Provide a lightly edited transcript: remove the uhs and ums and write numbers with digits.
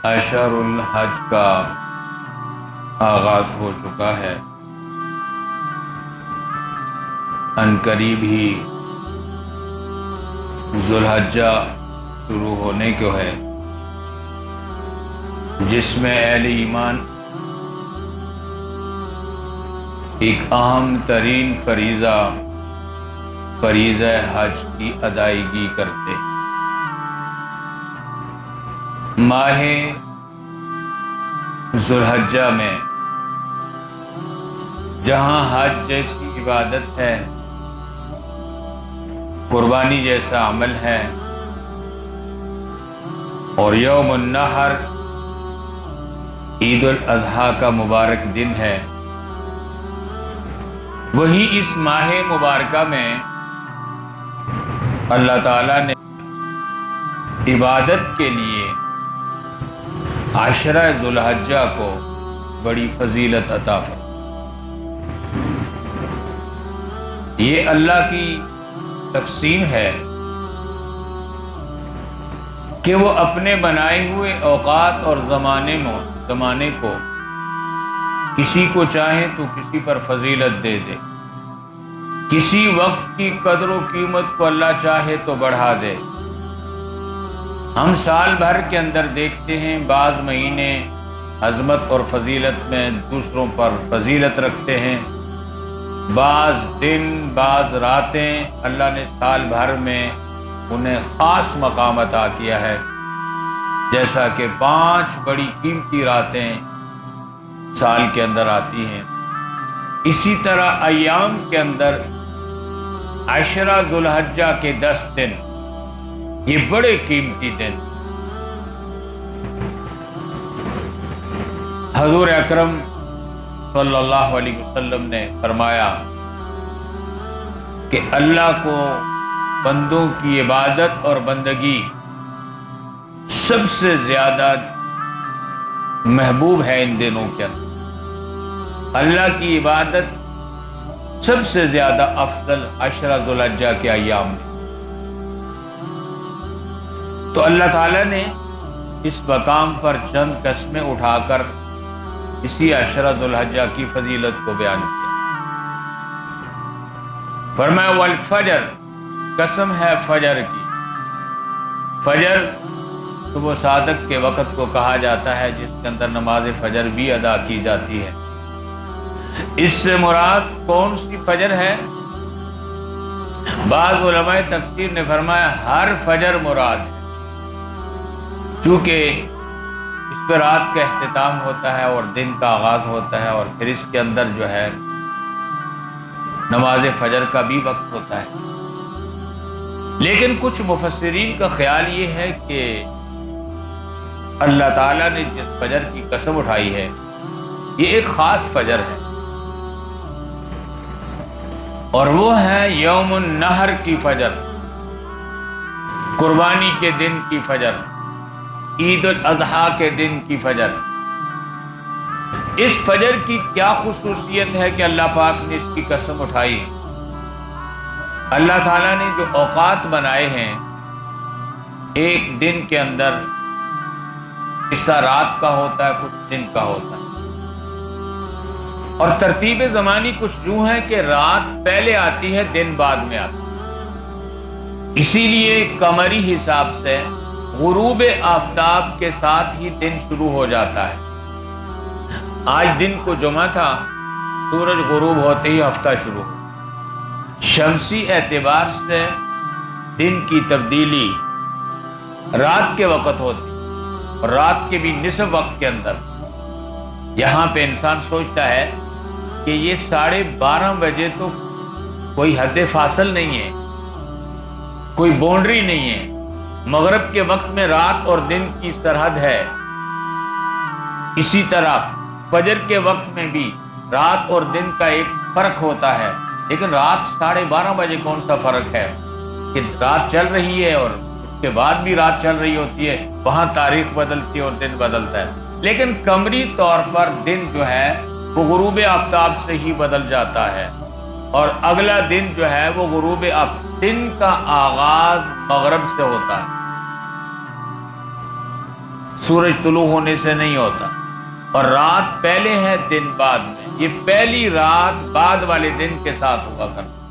اشہر الحج کا آغاز ہو چکا ہے۔ عنقریب ہی ذو الحجہ شروع ہونے کو ہے، جس میں اہل ایمان ایک اہم ترین فریضہ حج کی ادائیگی کرتے ہیں۔ ماہ ذو الحجہ میں جہاں حج جیسی عبادت ہے، قربانی جیسا عمل ہے، اور یوم النحر عید الاضحیٰ کا مبارک دن ہے، وہی اس ماہ مبارکہ میں اللہ تعالیٰ نے عبادت کے لیے عشرہ ذو الحجہ کو بڑی فضیلت عطا فرمائی۔ یہ اللہ کی تقسیم ہے کہ وہ اپنے بنائے ہوئے اوقات اور زمانے کو کسی کو چاہے تو کسی پر فضیلت دے دے، کسی وقت کی قدر و قیمت کو اللہ چاہے تو بڑھا دے۔ ہم سال بھر کے اندر دیکھتے ہیں بعض مہینے عظمت اور فضیلت میں دوسروں پر فضیلت رکھتے ہیں، بعض دن بعض راتیں اللہ نے سال بھر میں انہیں خاص مقام عطا کیا ہے، جیسا کہ 5 بڑی قیمتی راتیں سال کے اندر آتی ہیں۔ اسی طرح ایام کے اندر عشرہ ذو الحجہ کے 10 دن یہ بڑے قیمتی دن۔ حضور اکرم صلی اللہ علیہ وسلم نے فرمایا کہ اللہ کو بندوں کی عبادت اور بندگی سب سے زیادہ محبوب ہے ان دنوں کے اندر۔ اللہ کی عبادت سب سے زیادہ افضل عشرہ ذو الحجہ کے ایام میں۔ تو اللہ تعالیٰ نے اس مقام پر چند قسمیں اٹھا کر اسی عشرہ ذو الحجہ کی فضیلت کو بیان کیا۔ فرمایا والفجر، قسم ہے فجر کی۔ فجر صبح صادق کے وقت کو کہا جاتا ہے، جس کے اندر نماز فجر بھی ادا کی جاتی ہے۔ اس سے مراد کون سی فجر ہے؟ بعض علماء تفسیر نے فرمایا ہر فجر مراد ہے، چونکہ اس پہ رات کا اختتام ہوتا ہے اور دن کا آغاز ہوتا ہے، اور پھر اس کے اندر جو ہے نماز فجر کا بھی وقت ہوتا ہے۔ لیکن کچھ مفسرین کا خیال یہ ہے کہ اللہ تعالیٰ نے جس فجر کی قسم اٹھائی ہے یہ ایک خاص فجر ہے، اور وہ ہے یوم النحر کی فجر، قربانی کے دن کی فجر، عید الاضحیٰ کے دن کی فجر۔ اس فجر کی کیا خصوصیت ہے کہ اللہ پاک نے اس کی قسم اٹھائی؟ اللہ تعالیٰ نے جو اوقات بنائے ہیں، ایک دن کے اندر حصہ رات کا ہوتا ہے، کچھ دن کا ہوتا ہے، اور ترتیب زمانی کچھ یوں ہے کہ رات پہلے آتی ہے، دن بعد میں آتا ہے۔ اسی لیے قمری حساب سے غروب آفتاب کے ساتھ ہی دن شروع ہو جاتا ہے۔ آج دن کو جمعہ تھا، سورج غروب ہوتے ہی ہفتہ شروع ہو۔ شمسی اعتبار سے دن کی تبدیلی رات کے وقت ہوتی، اور رات کے بھی نصف وقت کے اندر یہاں پہ انسان سوچتا ہے کہ یہ 12:30 بجے تو کوئی حد فاصل نہیں ہے، کوئی باؤنڈری نہیں ہے، مغرب کے وقت میں رات اور دن کی سرحد ہے۔ اسی طرح فجر کے وقت میں بھی رات اور دن کا ایک فرق ہوتا ہے، لیکن رات 12:30 بجے کون سا فرق ہے کہ رات چل رہی ہے اور اس کے بعد بھی رات چل رہی ہوتی ہے، وہاں تاریخ بدلتی ہے اور دن بدلتا ہے۔ لیکن قمری طور پر دن جو ہے وہ غروب آفتاب سے ہی بدل جاتا ہے، اور اگلا دن جو ہے وہ غروب دن کا آغاز مغرب سے ہوتا ہے۔ سورج طلوع ہونے سے نہیں ہوتا، اور رات پہلے ہے دن بعد میں، یہ پہلی رات بعد والے دن کے ساتھ ہوا کرتا۔